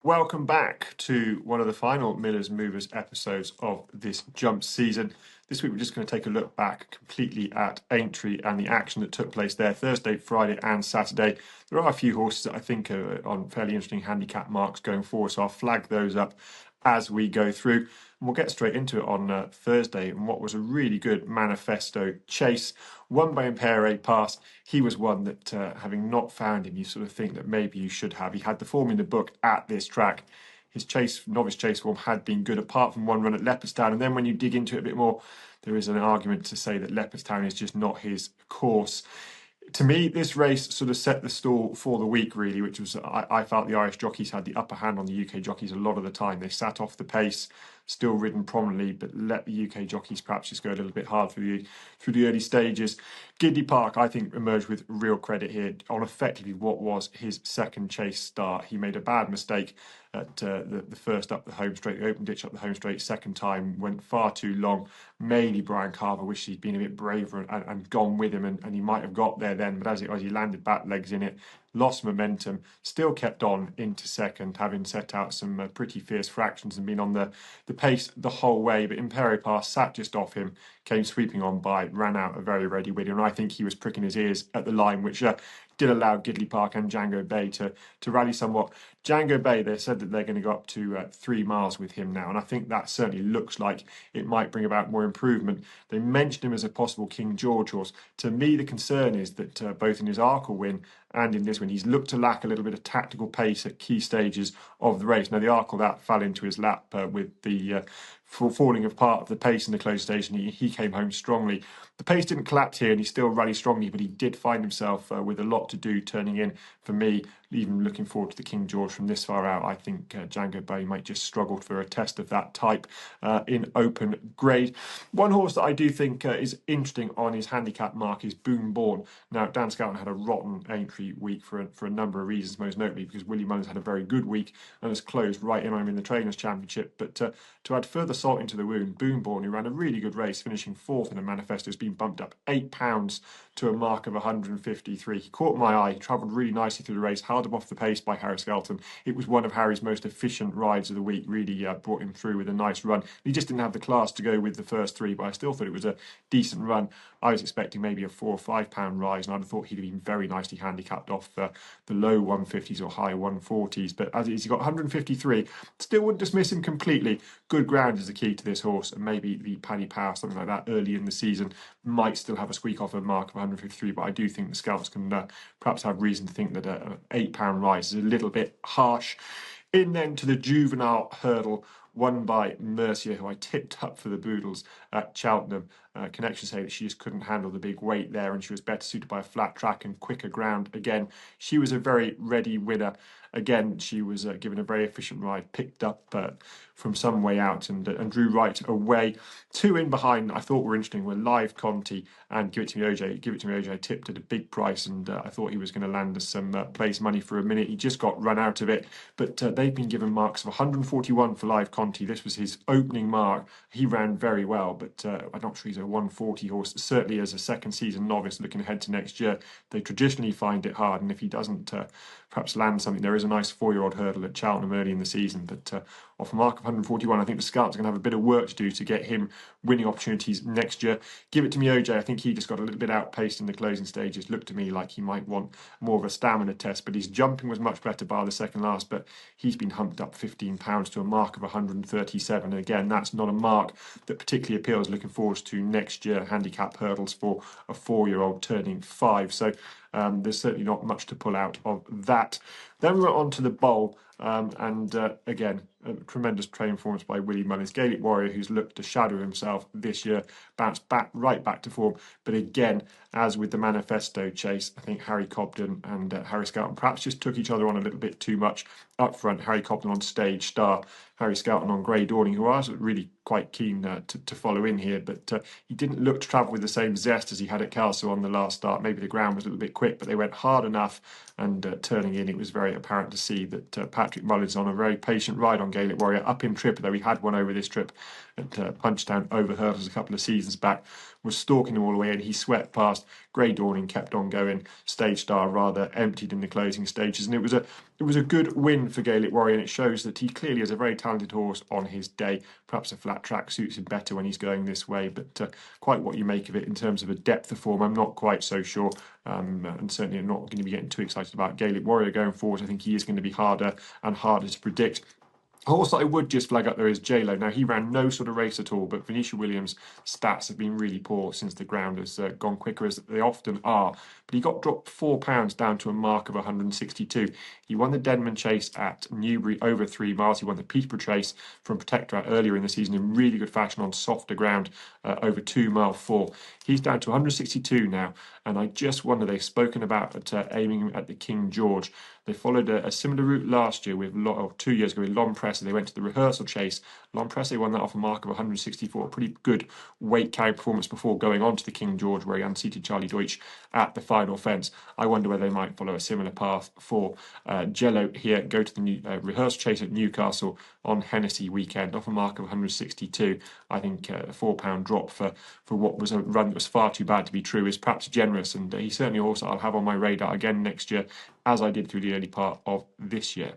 Welcome back to one of the final Millers Movers episodes of this jump season. This week we're just going to take a look back completely at Aintree and the action that took place there Thursday, Friday and Saturday. There are a few horses that I think are on fairly interesting handicap marks going forward, so I'll flag those up as we go through. And we'll get straight into it on Thursday and what was a really good manifesto chase, won by Imperial Saint. He was one that, having not found him, you sort of think that maybe you should have. He had the form in the book at this track. His novice chase form had been good, apart from one run at Leopardstown. And then when you dig into it a bit more, there is an argument to say that Leopardstown is just not his course. To me, this race sort of set the stall for the week, really, which was I felt the Irish jockeys had the upper hand on the UK jockeys a lot of the time. They sat off the pace, still ridden prominently, but let the UK jockeys perhaps just go a little bit hard through the early stages. Gidley Park, I think, emerged with real credit here on effectively what was his second chase start. He made a bad mistake at the first up the home straight, the open ditch up the home straight. Second time went far too long. Maybe Brian Carver wished he'd been a bit braver and gone with him, and he might have got there then. But as he landed back legs in it, lost momentum, still kept on into second, having set out some pretty fierce fractions and been on the pace the whole way. But Imperial Saint sat just off him, came sweeping on by, ran out a very ready winner, and I think he was pricking his ears at the line, which did allow Gidley Park and Django Bay to rally somewhat. Django Bay, they said that they're going to go up to 3 miles with him now, and I think that certainly looks like it might bring about more improvement. They mentioned him as a possible King George horse. To me, the concern is that both in his Arkle win and in this one, he's looked to lack a little bit of tactical pace at key stages of the race. Now, the Arkle, that fell into his lap with the falling of part of the pace in the close station. He came home strongly. The pace didn't collapse here, and he still rallied strongly, but he did find himself with a lot to do turning in. For me, even looking forward to the King George from this far out, I think Django Bay might just struggle for a test of that type in open grade. One horse that I do think is interesting on his handicap mark is Boombawn. Now, Dan Skelton had a rotten Aintree week for a number of reasons, most notably because Willie Mullins had a very good week and has closed right in on him in the Trainers' Championship. But to add further salt into the wound, Boombawn, who ran a really good race, finishing fourth in the manifesto, has been bumped up £8 to a mark of 153. He caught my eye, travelled really nicely through the race, held him off the pace by Harry Skelton. It was one of Harry's most efficient rides of the week, really brought him through with a nice run. He just didn't have the class to go with the first three, but I still thought it was a decent run. I was expecting maybe a £4 or £5 rise, and I'd have thought he'd have been very nicely handicapped off the low 150s or high 140s. But as it is, he got 153. Still wouldn't dismiss him completely. Good ground is the key to this horse, and maybe the Paddy Power, something like that, early in the season might still have a squeak off a mark of 153. But I do think the scouts can perhaps have reason to think that an £8 rise is a little bit harsh. In then to the Juvenile hurdle, won by Mercia, who I tipped up for the Boodles at Cheltenham. Connections say that she just couldn't handle the big weight there, and she was better suited by a flat track and quicker ground. Again, she was a very ready winner. Again, she was given a very efficient ride, picked up from some way out and drew right away. Two in behind I thought were interesting were Live Conti and Give It To Me OJ. Give It To Me OJ tipped at a big price, and I thought he was going to land us some place money for a minute. He just got run out of it, but they've been given marks of 141 for Live Conti. This was his opening mark. He ran very well, but I'm not sure he's a 140 horse. Certainly as a second season novice looking ahead to next year, they traditionally find it hard, and if he doesn't perhaps land something, there is a nice 4-year-old hurdle at Cheltenham early in the season, but off a mark of 141, I think the scouts are going to have a bit of work to do to get him winning opportunities next year. Give It To Me OJ, I think he just got a little bit outpaced in the closing stages. Looked to me like he might want more of a stamina test, but his jumping was much better by the second last, but he's been humped up £15 to a mark of 137. And again, that's not a mark that particularly appeals. Looking forward to next year handicap hurdles for a 4-year-old turning 5. So there's certainly not much to pull out of that. Then we're on to the bowl, and again, a tremendous train performance by Willie Mullins. Gaelic Warrior, who's looked to shadow himself this year, bounced right back to form. But again, as with the manifesto chase, I think Harry Cobden and Harry Skelton perhaps just took each other on a little bit too much up front. Harry Cobden on Stage Star, Harry Skelton on Grey Dawning, who I was really quite keen to follow in here, but he didn't look to travel with the same zest as he had at Kelso on the last start. Maybe the ground was a little bit quick, but they went hard enough, and turning in, it was very apparent to see that Patrick Mullins on a very patient ride on Gaelic Warrior, up in trip, though he had one over this trip at Punchtown over hurdles a couple of seasons back. was stalking them all the way, and he swept past. Grey Dawning kept on going. Stage Star rather emptied in the closing stages, and it was a good win for Gaelic Warrior, and it shows that he clearly is a very talented horse on his day. Perhaps a flat track suits him better when he's going this way, but quite what you make of it in terms of a depth of form, I'm not quite so sure. And certainly I'm not going to be getting too excited about Gaelic Warrior going forward. I think he is going to be harder and harder to predict. A horse that I would just flag up there is Djelo. Now, he ran no sort of race at all, but Venetia Williams' stats have been really poor since the ground has gone quicker, as they often are. But he got dropped £4 down to a mark of 162. He won the Denman Chase at Newbury over 3 miles. He won the Peterborough Chase from Protectorat earlier in the season in really good fashion on softer ground over 2 mile 4. He's down to 162 now, and I just wonder, they've spoken about aiming him at the King George. They followed a similar route last year with 2 years ago with L'Empresse. They went to the rehearsal chase. L'Empresse won that off a mark of 164. Pretty good weight carry performance before going on to the King George, where he unseated Charlie Deutsch at the final fence. I wonder whether they might follow a similar path for Djelo here. Go to the new, rehearsal chase at Newcastle on Hennessy weekend off a mark of 162. I think a £4 drop for what was a run that was far too bad to be true is perhaps generous, and he's certainly also I'll have on my radar again next year, as I did through the early part of this year.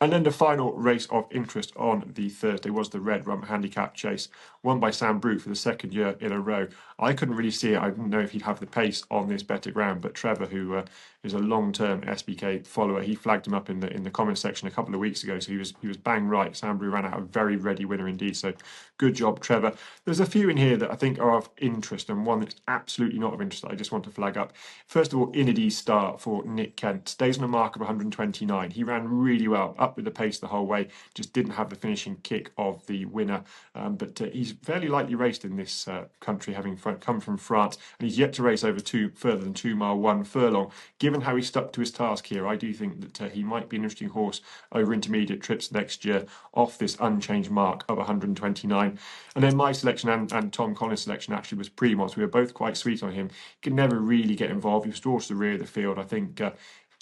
And then the final race of interest on the Thursday was the Red Rum Handicap Chase, won by Sam Brew for the second year in a row. I couldn't really see it. I didn't know if he'd have the pace on this better ground, but Trevor, who is a long-term SBK follower, he flagged him up in the comments section a couple of weeks ago, so he was bang right. Sam Brew ran out a very ready winner indeed, so good job, Trevor. There's a few in here that I think are of interest, and one that's absolutely not of interest that I just want to flag up. First of all, Inedit Star for Nick Kent stays on a mark of 129. He ran really well, up with the pace the whole way, just didn't have the finishing kick of the winner, but he's fairly lightly raced in this country, having come from France, and he's yet to race over further than 2 mile 1 furlong. Given how he stuck to his task here, I do think that he might be an interesting horse over intermediate trips next year off this unchanged mark of 129. And then my selection and Tom Collins' selection actually was Primoz. We were both quite sweet on him. He could never really get involved. He was towards the rear of the field. I think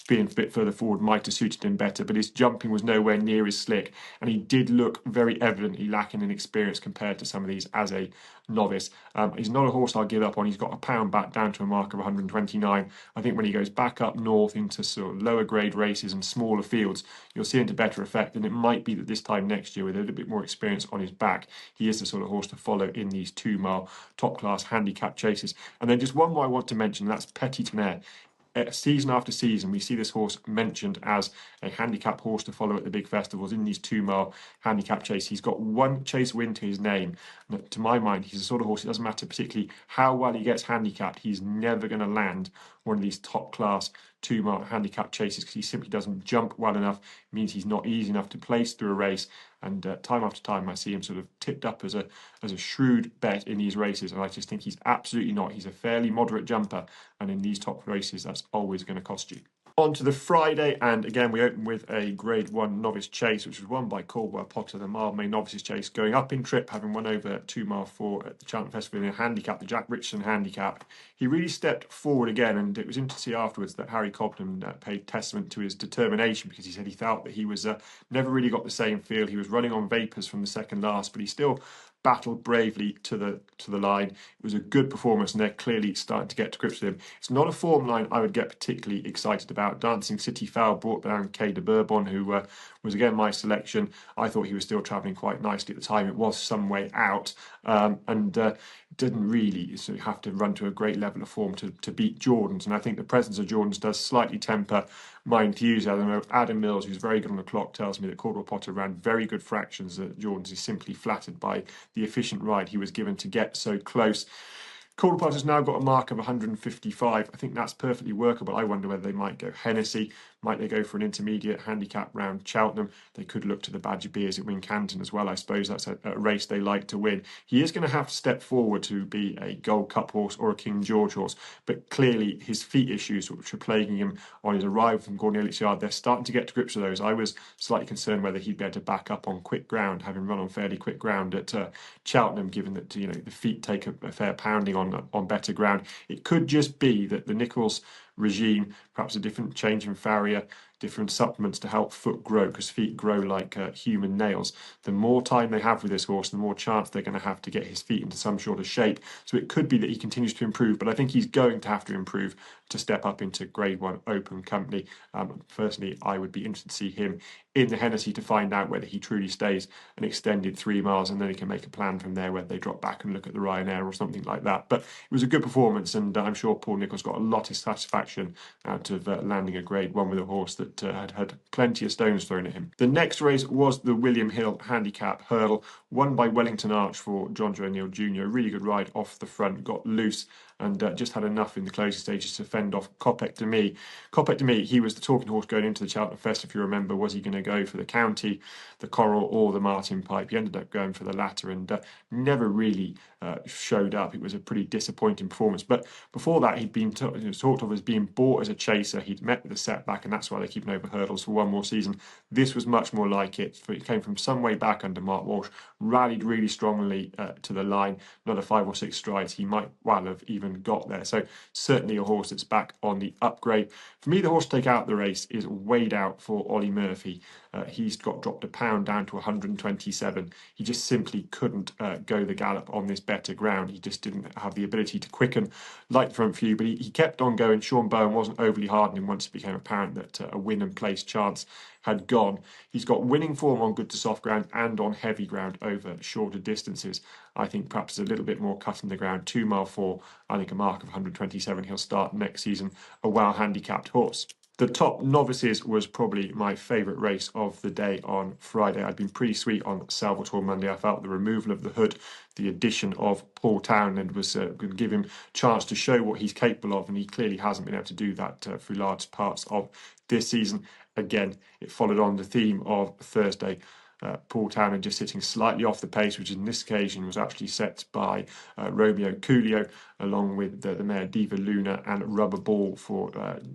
being a bit further forward might have suited him better, but his jumping was nowhere near as slick, and he did look very evidently lacking in experience compared to some of these as a novice. He's not a horse I'll give up on. He's got a pound back down to a mark of 129. I think when he goes back up north into sort of lower grade races and smaller fields, you'll see it to better effect, and it might be that this time next year, with a little bit more experience on his back, he is the sort of horse to follow in these 2 mile top class handicap chases. And then just one more I want to mention, that's Petit Tonnerre. Season after season, we see this horse mentioned as a handicap horse to follow at the big festivals in these 2 mile handicap chase. He's got one chase win to his name. And to my mind, he's the sort of horse, it doesn't matter particularly how well he gets handicapped, he's never going to land one of these top class 2 mile handicap chases because he simply doesn't jump well enough. It means he's not easy enough to place through a race. And time after time, I see him sort of tipped up as a shrewd bet in these races, and I just think he's absolutely not. He's a fairly moderate jumper, and in these top races, that's always going to cost you. On to the Friday, and again we open with a Grade 1 novice chase, which was won by Caldwell Potter, the Mildmay novices chase, going up in trip, having won over 2 mile 4 at the Cheltenham Festival in a handicap, the Jack Richardson handicap. He really stepped forward again, and it was interesting to see afterwards that Harry Cobden paid testament to his determination, because he said he felt that he was never really got the same feel. He was running on vapours from the second last, but he still battled bravely to the line. It was a good performance, and they're clearly starting to get to grips with him. It's not a form line I would get particularly excited about. Dancing City Fowl brought down Kay de Bourbon, who was again my selection. I thought he was still travelling quite nicely at the time. It was some way out, and didn't really sort of have to run to a great level of form to beat Jordan's. And I think the presence of Jordan's does slightly temper my enthusiasm. Adam Mills, who's very good on the clock, tells me that Caldwell Potter ran very good fractions, that Jordan's is simply flattered by the efficient ride he was given to get so close. Caldwell Potter's now got a mark of 155. I think that's perfectly workable. I wonder whether they might go Hennessy. Might they go for an intermediate handicap round Cheltenham? They could look to the Badger Beers at Wincanton as well. I suppose that's a race they like to win. He is going to have to step forward to be a Gold Cup horse or a King George horse, but clearly his feet issues, which are plaguing him on his arrival from Cornelius Yard, they're starting to get to grips with those. I was slightly concerned whether he'd be able to back up on quick ground, having run on fairly quick ground at Cheltenham, given that the feet take a fair pounding on better ground. It could just be that the Nichols regime, perhaps a different change in farrier, different supplements to help foot grow, because feet grow like human nails. The more time they have with this horse, the more chance they're going to have to get his feet into some sort of shape. So it could be that he continues to improve, but I think he's going to have to improve to step up into Grade 1 open company. Personally, I would be interested to see him in the Hennessy to find out whether he truly stays an extended 3 miles, and then he can make a plan from there whether they drop back and look at the Ryanair or something like that. But it was a good performance, and I'm sure Paul Nicholls got a lot of satisfaction out of landing a Grade 1 with a horse that had had plenty of stones thrown at him. The next race was the William Hill Handicap Hurdle, won by Wellington Arch for John Joe O'Neill Jr. Really good ride off the front, got loose, and just had enough in the closing stages to fend off Kopek de Me. Kopek de Me, he was the talking horse going into the Cheltenham Fest, if you remember. Was he going to go for the County, the Coral, or the Martin Pipe? He ended up going for the latter, and never really showed up. It was a pretty disappointing performance. But before that, he'd been talked of as being bought as a chaser. He'd met with a setback, and that's why they keep him over hurdles for one more season. This was much more like it. It came from some way back under Mark Walsh, rallied really strongly to the line. Another 5 or 6 strides, he might well have even got there. So certainly a horse that's back on the upgrade. For me, the horse to take out the race is Weighed Out for Ollie Murphy. He's got dropped £1 down to 127. He just simply couldn't go the gallop on this better ground. He just didn't have the ability to quicken like the front few, but he kept on going. Sean Bowen wasn't overly hard on him once it became apparent that a win and place chance had gone. He's got winning form on good to soft ground and on heavy ground over shorter distances. I think perhaps a little bit more cut in the ground. 2 mile 4, I think a mark of 127. He'll start next season, a well handicapped horse. The Top Novices was probably my favourite race of the day on Friday. I'd been pretty sweet on Salvatore Monday. I felt the removal of the hood, the addition of Paul Townend was going to give him a chance to show what he's capable of, and he clearly hasn't been able to do that through large parts of this season. Again, it followed on the theme of Thursday. Paul Townend just sitting slightly off the pace, which in this occasion was actually set by Romeo Coolio, along with the mare Diva Luna and Rubber Ball for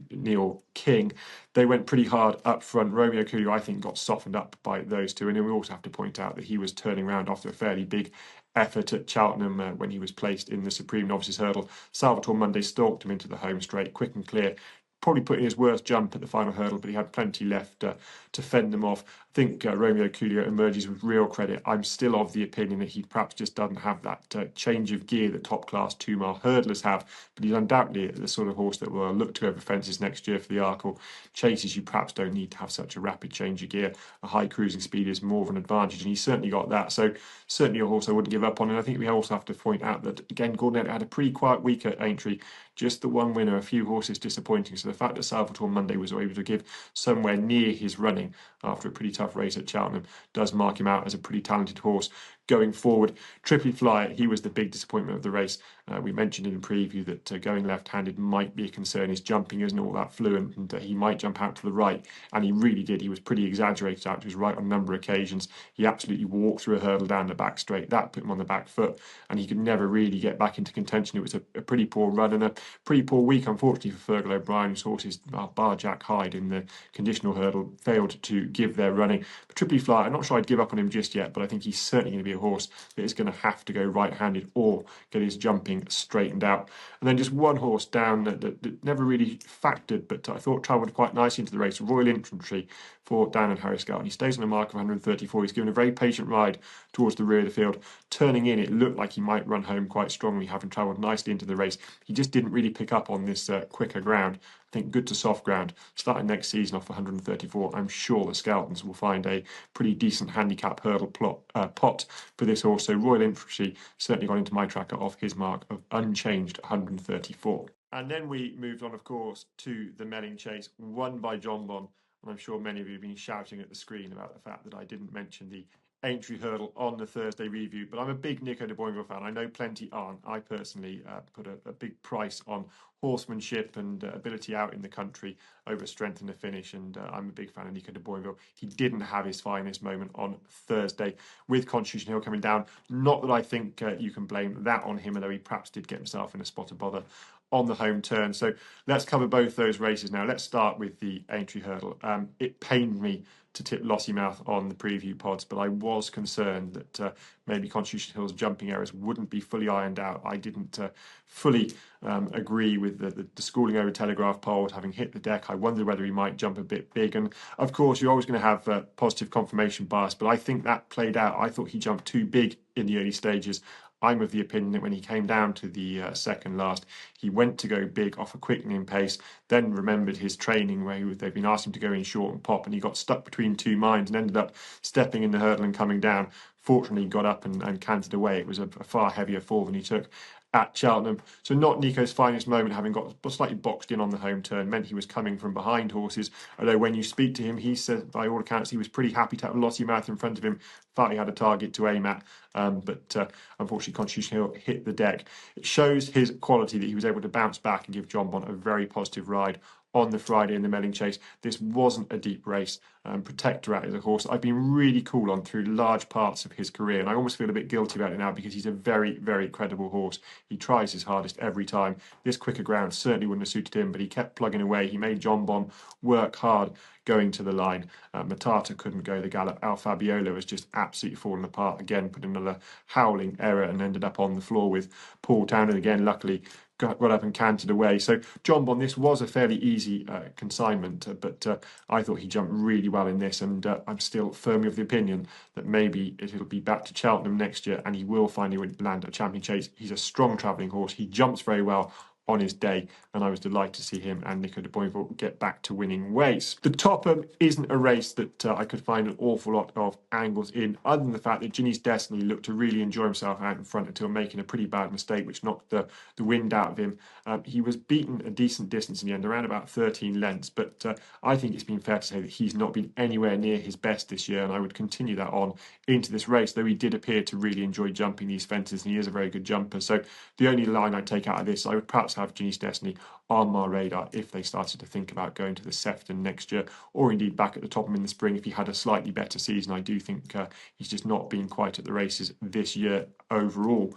Neil King. They went pretty hard up front. Romeo Coolio, I think, got softened up by those two. And then we also have to point out that he was turning around after a fairly big effort at Cheltenham when he was placed in the Supreme Novices Hurdle. Salvatore Monday stalked him into the home straight, quick and clear. Probably put in his worst jump at the final hurdle, but he had plenty left to fend them off. I think Romeo Coolio emerges with real credit. I'm still of the opinion that he perhaps just doesn't have that change of gear that top-class 2 mile hurdlers have, but he's undoubtedly the sort of horse that will look to go over fences next year for the Arkle. Chases, you perhaps don't need to have such a rapid change of gear. A high cruising speed is more of an advantage, and he's certainly got that. So certainly a horse I wouldn't give up on. And I think we also have to point out that, again, Gordon Elliott had a pretty quiet week at Aintree. Just the one winner, a few horses disappointing. So the fact that Salvatore Monday was able to give somewhere near his running after a pretty tough race at Cheltenham does mark him out as a pretty talented horse going forward. Triply Flyer, he was the big disappointment of the race. We mentioned in the preview that going left-handed might be a concern. His jumping isn't all that fluent, and he might jump out to the right, and he really did. He was pretty exaggerated out to his right on a number of occasions. He absolutely walked through a hurdle down the back straight. That put him on the back foot, and he could never really get back into contention. It was a pretty poor run and a pretty poor week, unfortunately, for Fergal O'Brien, whose horses, bar Jack Hyde in the conditional hurdle, failed to give their running. But Triply Flyer, I'm not sure I'd give up on him just yet, but I think he's certainly going to be a horse that is going to have to go right-handed or get his jumping straightened out. And then just one horse down that never really factored, but I thought travelled quite nicely into the race, Royal Infantry for Dan and Harry Scout. And he stays on a mark of 134. He's given a very patient ride towards the rear of the field. Turning in, it looked like he might run home quite strongly, having travelled nicely into the race. He just didn't really pick up on this quicker ground. I think good to soft ground. Starting next season off 134, I'm sure the Skeltons will find a pretty decent handicap hurdle pot for this horse. So Royal Infantry certainly got into my tracker off his mark of unchanged 134. And then we moved on, of course, to the Melling Chase, won by John Bon. And I'm sure many of you have been shouting at the screen about the fact that I didn't mention the Aintree hurdle on the Thursday review, but I'm a big Nico de Boinville fan. I know plenty aren't. I personally put a big price on horsemanship and ability out in the country over strength in the finish, and I'm a big fan of Nico de Boinville. He didn't have his finest moment on Thursday with Constitution Hill coming down. Not that I think you can blame that on him, although he perhaps did get himself in a spot of bother on the home turn. So let's cover both those races now. Let's start with the Aintree Hurdle. It pained me to tip Lossiemouth on the preview pods, but I was concerned that maybe Constitution Hill's jumping errors wouldn't be fully ironed out. I didn't fully agree with the schooling over Telegraph pole having hit the deck. I wondered whether he might jump a bit big. And of course, you're always going to have positive confirmation bias, but I think that played out. I thought he jumped too big in the early stages. I'm of the opinion that when he came down to the second last, he went to go big off a quickening pace, then remembered his training where they've been asking him to go in short and pop, and he got stuck between two minds and ended up stepping in the hurdle and coming down. Fortunately, he got up and canted away. It was a far heavier fall than he took at Cheltenham. So not Nico's finest moment, having got slightly boxed in on the home turn, meant he was coming from behind horses. Although when you speak to him, he said, by all accounts, he was pretty happy to have Lossiemouth in front of him, felt he had a target to aim at. But unfortunately, Constitution Hill hit the deck. It shows his quality that he was able to bounce back and give Boombawn a very positive ride on the Friday in the Melling Chase. This wasn't a deep race. Protectorat is a horse I've been really cool on through large parts of his career, and I almost feel a bit guilty about it now because he's a very, very credible horse. He tries his hardest every time. This quicker ground certainly wouldn't have suited him, but he kept plugging away. He made Boombawn work hard going to the line. Matata couldn't go the gallop. Al Fabiola was just absolutely falling apart again, put another howling error and ended up on the floor with Paul Townend again. Luckily, got up and cantered away. So Boombawn, this was a fairly easy consignment, but I thought he jumped really well in this, and I'm still firmly of the opinion that maybe it'll be back to Cheltenham next year and he will finally land a champion chase. He's a strong travelling horse. He jumps very well on his day, and I was delighted to see him and Nico de Boinville get back to winning ways. The Topham isn't a race that I could find an awful lot of angles in, other than the fact that Ginny's Destiny looked to really enjoy himself out in front until making a pretty bad mistake, which knocked the wind out of him. He was beaten a decent distance in the end, around about 13 lengths, but I think it's been fair to say that he's not been anywhere near his best this year, and I would continue that on into this race, though he did appear to really enjoy jumping these fences, and he is a very good jumper. So the only line I'd take out of this, I would perhaps have Ginny's Destiny on my radar if they started to think about going to the Sefton next year, or indeed back at the Topham in the spring if he had a slightly better season. I do think he's just not been quite at the races this year overall.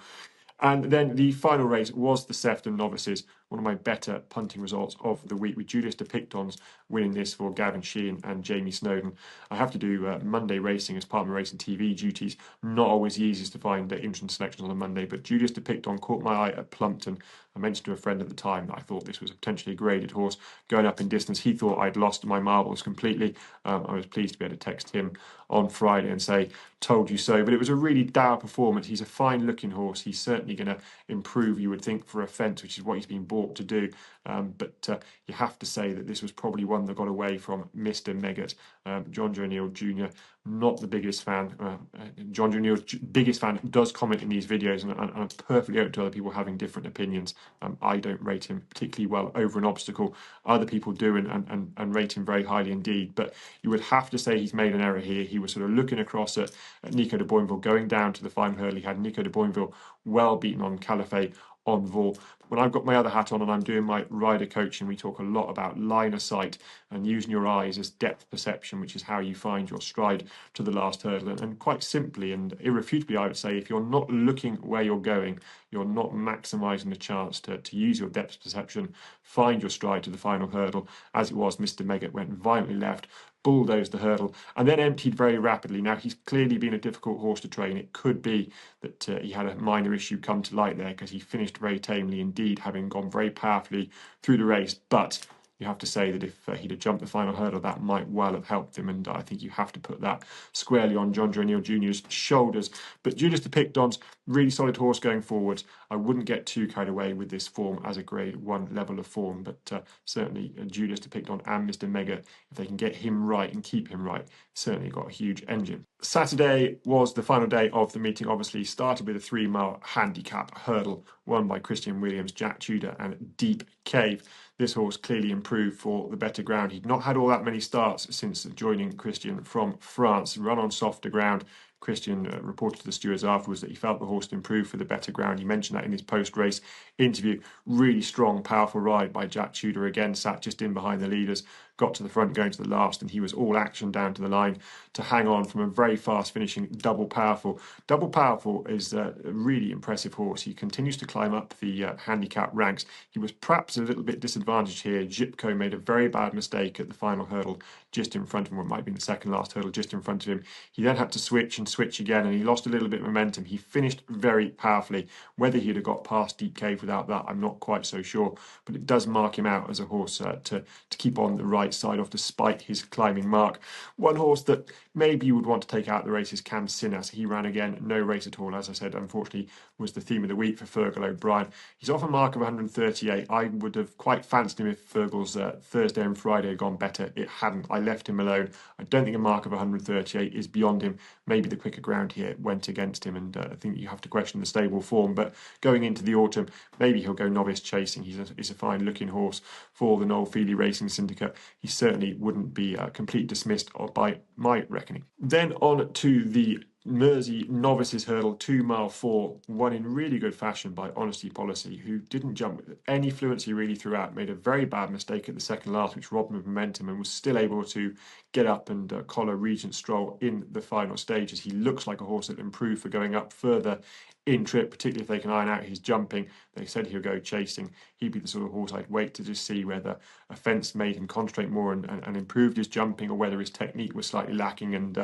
And then the final race was the Sefton Novices, one of my better punting results of the week, with Julius de Picton's winning this for Gavin Sheehan and Jamie Snowden. I have to do Monday racing as part of my racing TV duties. Not always the easiest to find instant selections on a Monday, but Julius de Picton caught my eye at Plumpton. I mentioned to a friend at the time that I thought this was a potentially graded horse going up in distance. He thought I'd lost my marbles completely. I was pleased to be able to text him on Friday and say, told you so. But it was a really dour performance. He's a fine looking horse. He's certainly going to improve, you would think, for a fence, which is what he's been bought to do. But you have to say that this was probably one that got away from Mr. Megget. John Joe O'Neill Jr., not the biggest fan. John Joe O'Neill's biggest fan does comment in these videos, and I'm perfectly open to other people having different opinions. I don't rate him particularly well over an obstacle. Other people do and rate him very highly indeed. But you would have to say he's made an error here. He was sort of looking across at Nico de Boinville going down to the final hurdle. He had Nico de Boinville well beaten on Calafé on Vaux. When I've got my other hat on and I'm doing my rider coaching, we talk a lot about line of sight and using your eyes as depth perception, which is how you find your stride to the last hurdle. And quite simply and irrefutably, I would say, if you're not looking where you're going, you're not maximising the chance to use your depth perception, find your stride to the final hurdle. As it was, Mr. Megget went violently left, bulldozed the hurdle, and then emptied very rapidly. Now, he's clearly been a difficult horse to train. It could be that he had a minor issue come to light there because he finished very tamely indeed, having gone very powerfully through the race. But you have to say that if he'd have jumped the final hurdle, that might well have helped him, and I think you have to put that squarely on John Joe O'Neill Jr.'s shoulders. But Julius de Picton's really solid horse going forward. I wouldn't get too carried away with this form as a grade 1 level of form, but certainly Julius de Picton and Mr. Megget, if they can get him right and keep him right, certainly got a huge engine. Saturday was the final day of the meeting. Obviously started with a 3-mile handicap hurdle won by Christian Williams, Jack Tudor and Deep Cave. This horse clearly improved for the better ground. He'd not had all that many starts since joining Christian from France. Run on softer ground, Christian reported to the stewards afterwards that he felt the horse had improved for the better ground. He mentioned that in his post-race interview. Really strong, powerful ride by Jack Tudor, again sat just in behind the leaders, got to the front going to the last, and he was all action down to the line to hang on from a very fast finishing Double Powerful. Double Powerful is a really impressive horse. He continues to climb up the handicap ranks. He was perhaps a little bit disadvantaged here. Jipko made a very bad mistake at the final hurdle just in front of him, what might have been the second last hurdle just in front of him. He then had to switch and switch again, and he lost a little bit of momentum. He finished very powerfully. Whether he'd have got past Deep Cave without that, I'm not quite so sure, but it does mark him out as a horse to keep on the right side off despite his climbing mark. One horse that maybe you would want to take out the race is Kamsinas. He ran again, no race at all. As I said, unfortunately, was the theme of the week for Fergal O'Brien. He's off a mark of 138. I would have quite fancied him if Fergal's Thursday and Friday had gone better. It hadn't. I left him alone. I don't think a mark of 138 is beyond him. Maybe the quicker ground here went against him, and I think you have to question the stable form. But going into the autumn, maybe he'll go novice chasing. He's a fine-looking horse for the Noel Feely Racing Syndicate. He certainly wouldn't be completely dismissed by my reckoning. Then on to the Mersey Novices Hurdle, 2 mile 4, won in really good fashion by Honesty Policy, who didn't jump with any fluency really throughout, made a very bad mistake at the second last, which robbed him of momentum, and was still able to get up and collar Regent Stroll in the final stages. He looks like a horse that improved for going up further in trip, particularly if they can iron out his jumping. They said he'll go chasing. He'd be the sort of horse I'd wait to just see whether a fence made him concentrate more and improved his jumping, or whether his technique was slightly lacking and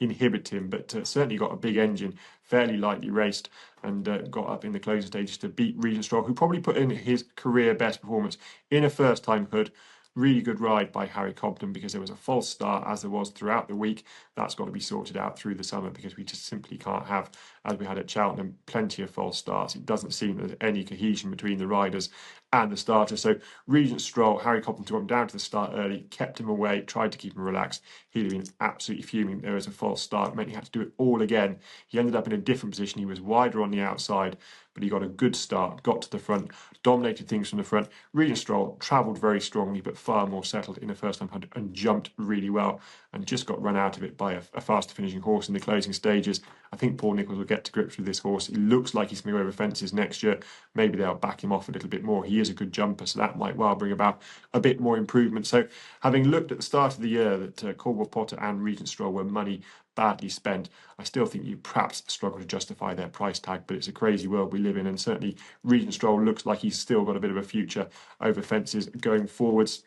inhibit him. But certainly got a big engine, fairly lightly raced, and got up in the closing stages to beat Regent Stroll, who probably put in his career best performance in a first-time hood. Really good ride by Harry Cobden, because there was a false start, as there was throughout the week. That's got to be sorted out through the summer, because we just simply can't have, as we had at Cheltenham, plenty of false starts. It doesn't seem there's any cohesion between the riders and the starter. So Regent Stroll, Harry Cobden took him down to the start early, kept him away, tried to keep him relaxed. He'd have been absolutely fuming. There was a false start. It meant he had to do it all again. He ended up in a different position. He was wider on the outside, but he got a good start, got to the front, dominated things from the front. Regent Stroll travelled very strongly, but far more settled in the first time hunt, and jumped really well, and just got run out of it by a faster finishing horse in the closing stages. I think Paul Nicholls will get to grips with this horse. It looks like he's going to go over fences next year. Maybe they'll back him off a little bit more. He is a good jumper, so that might well bring about a bit more improvement. So having looked at the start of the year that Caldwell Potter and Regent Stroll were money badly spent, I still think you perhaps struggle to justify their price tag, but it's a crazy world we live in, and certainly Regent Stroll looks like he's still got a bit of a future over fences going forwards.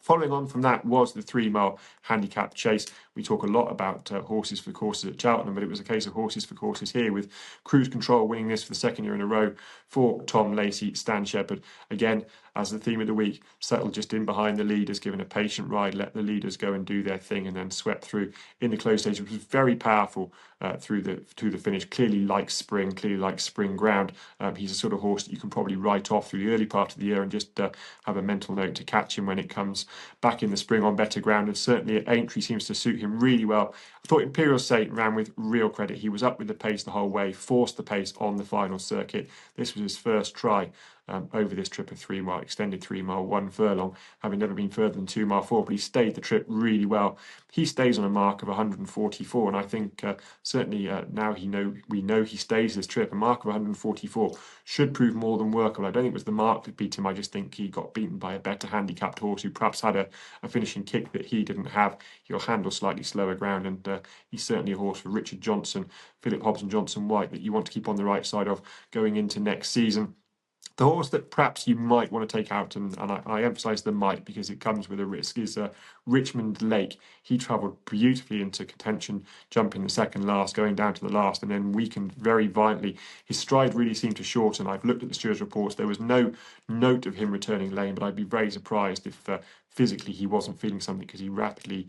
Following on from that was the 3 mile handicap chase. We talk a lot about horses for courses at Cheltenham, but it was a case of horses for courses here, with Cruise Control winning this for the second year in a row for Tom Lacey. Stan Shepherd, again, as the theme of the week, settled just in behind the leaders, given a patient ride, let the leaders go and do their thing, and then swept through in the close stage, which was very powerful through the finish. Clearly likes spring ground. He's a sort of horse that you can probably write off through the early part of the year and just have a mental note to catch him when it comes back in the spring on better ground. And certainly at Aintree seems to suit him really well. I thought Imperial Saint ran with real credit. He was up with the pace the whole way, forced the pace on the final circuit. This was his first try over this trip of 3 mile, extended 3 mile, 1 furlong, having never been further than 2 mile 4, but he stayed the trip really well. He stays on a mark of 144, and I think certainly now we know he stays this trip. A mark of 144 should prove more than workable. I don't think it was the mark that beat him. I just think he got beaten by a better handicapped horse who perhaps had a finishing kick that he didn't have. He'll handle slightly slower ground, and he's certainly a horse for Richard Johnson, Philip Hobson Johnson White, that you want to keep on the right side of going into next season. The horse that perhaps you might want to take out, and I emphasise the might because it comes with a risk, is Richmond Lake. He travelled beautifully into contention, jumping the second last, going down to the last, and then weakened very violently. His stride really seemed to shorten. I've looked at the stewards' reports. There was no note of him returning lane, but I'd be very surprised if physically he wasn't feeling something, because he rapidly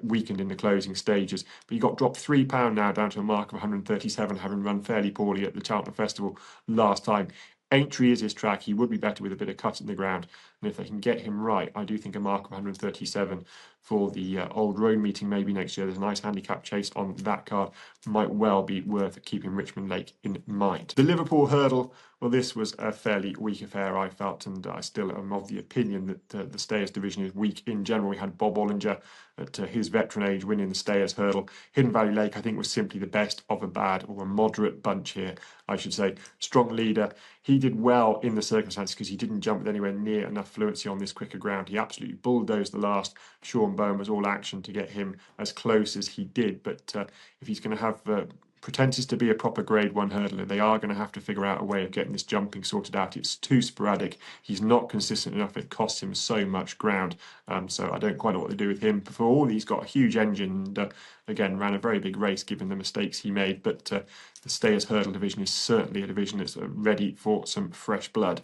weakened in the closing stages. But he got dropped £3 now, down to a mark of 137, having run fairly poorly at the Cheltenham Festival last time. Aintree is his track. He would be better with a bit of cut in the ground. And if they can get him right, I do think a mark of 137 for the Old Road meeting maybe next year. There's a nice handicap chase on that card. Might well be worth keeping Richmond Lake in mind. The Liverpool hurdle, well, this was a fairly weak affair, I felt, and I still am of the opinion that the Stayers division is weak in general. We had Bob Ollinger at his veteran age winning the Stayers hurdle. Hidden Valley Lake, I think, was simply the best of a bad or a moderate bunch here, I should say. Strong leader. He did well in the circumstances because he didn't jump with anywhere near enough fluency on this quicker ground. He absolutely bulldozed the last. Sean Bowen was all action to get him as close as he did. But if he's going to have pretenses to be a proper grade 1 hurdler, they are going to have to figure out a way of getting this jumping sorted out. It's too sporadic. He's not consistent enough. It costs him so much ground. So I don't quite know what to do with him. For all, he's got a huge engine and again ran a very big race given the mistakes he made. But the Stayers hurdle division is certainly a division that's ready for some fresh blood.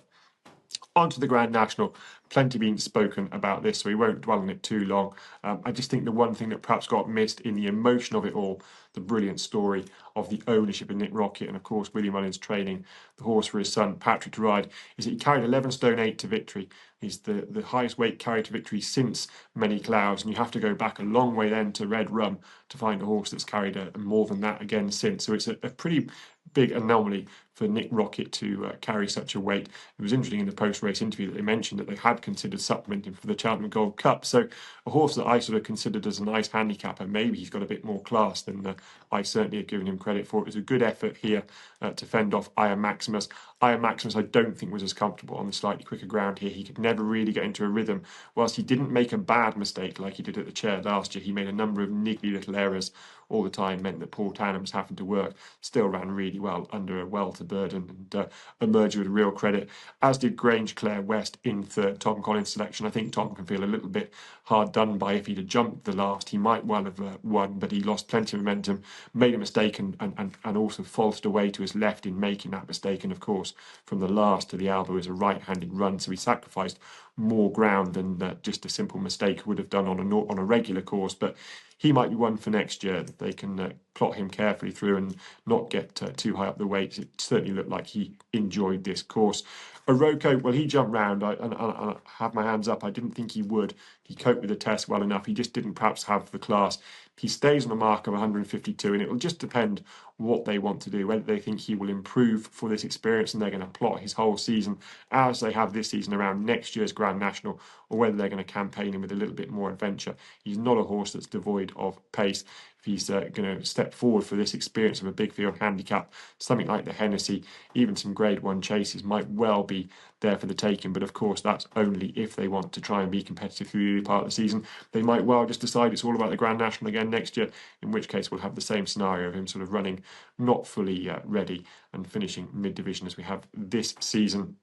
On to the Grand National. Plenty being spoken about this, so we won't dwell on it too long. I just think the one thing that perhaps got missed in the emotion of it all, the brilliant story of the ownership of Nick Rockett and, of course, Willie Mullins training the horse for his son, Patrick, to ride, is that he carried 11 stone 8 to victory. He's the highest weight carried to victory since Many Clouds, and you have to go back a long way then to Red Rum to find a horse that's carried more than that again since. So it's a pretty big anomaly for Nick Rockett to carry such a weight. It was interesting in the post-race interview that they mentioned that they had considered supplementing for the Cheltenham Gold Cup. So a horse that I sort of considered as a nice handicapper, maybe he's got a bit more class than I certainly have given him credit for. It was a good effort here to fend off Iron Maximus. Iron Maximus I don't think was as comfortable on the slightly quicker ground here. He could never really get into a rhythm. Whilst he didn't make a bad mistake like he did at the Chair last year, he made a number of niggly little errors all the time, meant that Paul Tanner was having to work. Still ran really well under a welter burden and emerged with real credit, as did Grange Clare West in third. Tom Collins' selection. I think Tom can feel a little bit hard done by. If he'd have jumped the last, he might well have won, but he lost plenty of momentum, made a mistake and also faltered away to his left in making that mistake. And of course, from the last to the elbow is a right-handed run, so he sacrificed more ground than just a simple mistake would have done on a regular course. But he might be one for next year. They can plot him carefully through and not get too high up the weights. It certainly looked like he enjoyed this course. Oroko, well, he jumped round. I have my hands up. I didn't think he would. He coped with the test well enough. He just didn't perhaps have the class. He stays on a mark of 152, and it will just depend what they want to do, whether they think he will improve for this experience and they're going to plot his whole season as they have this season around next year's Grand National, or whether they're going to campaign him with a little bit more adventure. He's not a horse that's devoid of pace. If he's going to step forward for this experience of a big field handicap, something like the Hennessy, even some grade 1 chases might well be there for the taking. But of course, that's only if they want to try and be competitive through the early part of the season. They might well just decide it's all about the Grand National again next year, in which case we'll have the same scenario of him sort of running not fully ready and finishing mid-division as we have this season.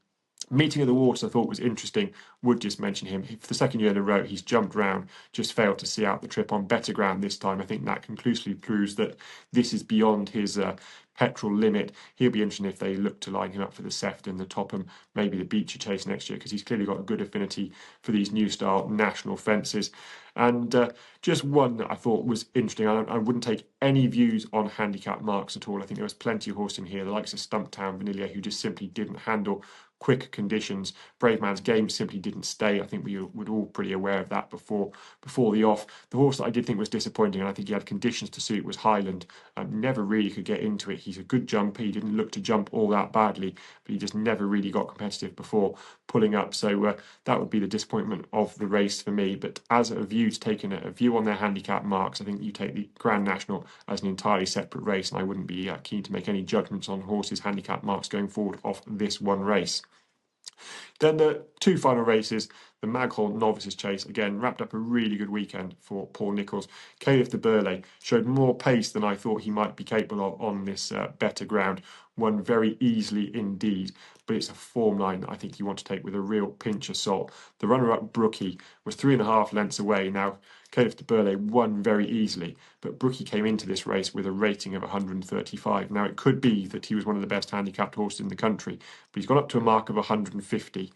Meeting of the Waters I thought was interesting. Would just mention him. For the second year in a row, he's jumped round, just failed to see out the trip on better ground this time. I think that conclusively proves that this is beyond his petrol limit. He'll be interesting if they look to line him up for the Sefton, the Topham, maybe the Beecher Chase next year, because he's clearly got a good affinity for these new style national fences. And just one that I thought was interesting. I wouldn't take any views on handicap marks at all. I think there was plenty of horse in here, the likes of Stumptown Vanilla, who just simply didn't handle quick conditions. Brave Man's Game simply didn't stay. I think we were all pretty aware of that before the off. The horse that I did think was disappointing, and I think he had conditions to suit, was Highland. Never really could get into it. He's a good jumper. He didn't look to jump all that badly, but he just never really got competitive before pulling up. So that would be the disappointment of the race for me. But as a view to taking a view on their handicap marks, I think you take the Grand National as an entirely separate race, and I wouldn't be keen to make any judgments on horses' handicap marks going forward off this one race. Then the two final races, the Maghorn Novices Chase, again, wrapped up a really good weekend for Paul Nicholls. Caliph de Burley showed more pace than I thought he might be capable of on this better ground. Won very easily indeed, but it's a form line that I think you want to take with a real pinch of salt. The runner-up Brookie was 3.5 lengths away. Now, Caliph de Burley won very easily, but Brookie came into this race with a rating of 135. Now, it could be that he was one of the best handicapped horses in the country, but he's gone up to a mark of 150.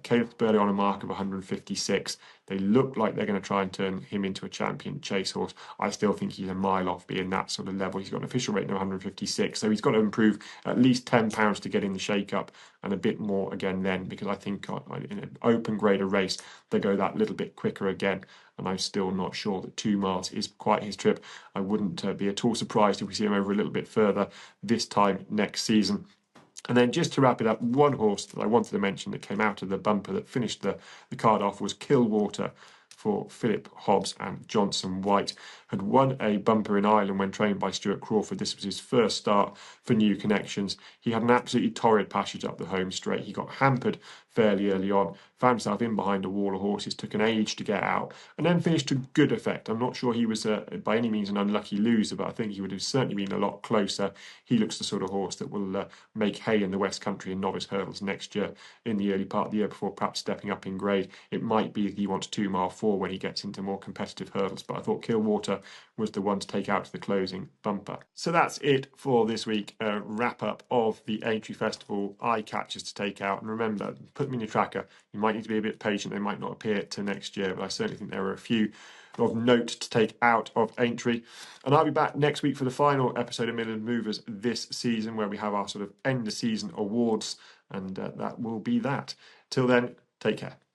Caliph de Burley on a mark of 156. They look like they're going to try and turn him into a champion chase horse. I still think he's a mile off being that sort of level. He's got an official rating of 156, so he's got to improve at least £10 to get in the shake-up, and a bit more again then, because I think in an open grader race they go that little bit quicker again, and I'm still not sure that 2 miles is quite his trip. I wouldn't be at all surprised if we see him over a little bit further this time next season. And then just to wrap it up, one horse that I wanted to mention that came out of the bumper that finished the card off was Kilwaughter for Philip Hobbs and Johnson White. Had won a bumper in Ireland when trained by Stuart Crawford. This was his first start for New Connections. He had an absolutely torrid passage up the home straight. He got hampered fairly early on, found himself in behind a wall of horses, took an age to get out, and then finished to good effect. I'm not sure he was by any means an unlucky loser, but I think he would have certainly been a lot closer. He looks the sort of horse that will make hay in the West Country and novice hurdles next year, in the early part of the year, before perhaps stepping up in grade. It might be that he wants 2 mile 4 when he gets into more competitive hurdles, but I thought Kilwaughter was the one to take out to the closing bumper. So that's it for this week. A wrap up of the Aintree Festival eye catchers to take out. And remember, put them in your tracker. You might need to be a bit patient. They might not appear to next year, but I certainly think there are a few of note to take out of Aintree. And I'll be back next week for the final episode of Milling Movers this season, where we have our sort of end of season awards, and that will be that. Till then, take care.